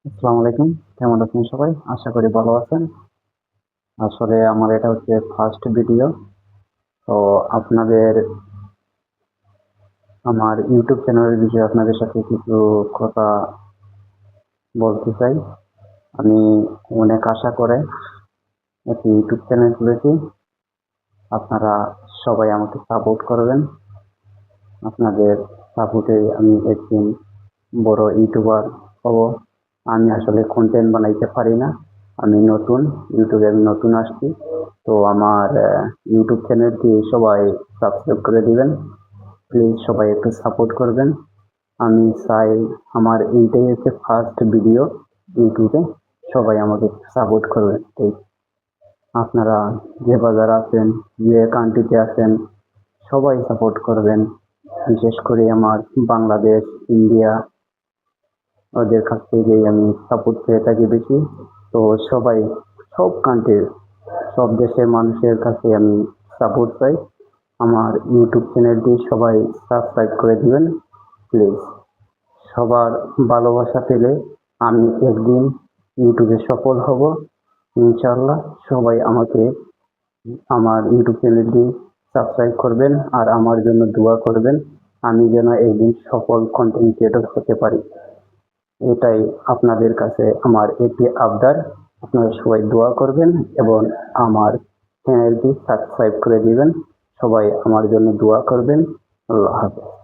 আসসালামু আলাইকুম। কেমন আছেন সবাই? আশা করি ভালো আছেন। আসলে আমার এটা হচ্ছে ফার্স্ট ভিডিও। তো আপনাদের আমার ইউটিউব চ্যানেলের বিষয়ে আপনাদের সাথে কিছু কথা বলতে চাই। আমি অনেক আশা করে একটি ইউটিউব চ্যানেল খুলেছি। আপনারা সবাই আমাকে সাপোর্ট করবেন। আপনাদের সাপোর্টে আমি একদিন বড় ইউটিউবার হব। আমি আসলে কন্টেন্ট বানাইতে পারি না। আমি নতুন, ইউটিউবে আমি নতুন আসছি। তো আমার ইউটিউব চ্যানেলটি সবাই সাবস্ক্রাইব করে দিবেন। প্লিজ সবাই একটু সাপোর্ট করবেন। আমি চাই আমার এইটাই হচ্ছে ফার্স্ট ভিডিও ইউটিউবে। সবাই আমাকে সাপোর্ট করবেন। ঠিক আপনারা যে বাজার আছেন, যে কান্ট্রিতে আছেন, সবাই সাপোর্ট করবেন। বিশেষ করে আমার বাংলাদেশ, ইন্ডিয়া ওদের কাছ থেকেই আমি সাপোর্ট পেয়ে থাকি বেশি। তো সবাই, সব কান্ট্রির, সব দেশের মানুষের কাছে আমি সাপোর্ট চাই। আমার ইউটিউব চ্যানেলটি সবাই সাবস্ক্রাইব করে দিবেন প্লিজ। সবার ভালোবাসা পেলে আমি একদিন ইউটিউবে সফল হব ইনশাল্লাহ। সবাই আমাকে আমার ইউটিউব চ্যানেলটি সাবস্ক্রাইব করবেন আর আমার জন্য দোয়া করবেন। আমি যেন একদিন সফল কন্টেন্ট ক্রিয়েটর হতে পারি। এটাই আপনাদের কাছে আমার একটি আবদার। আপনারা সবাই দোয়া করবেন এবং আমার চ্যানেলটি সাবস্ক্রাইব করে দিবেন। সবাই আমার জন্য দোয়া করবেন। আল্লাহ হাফেজ।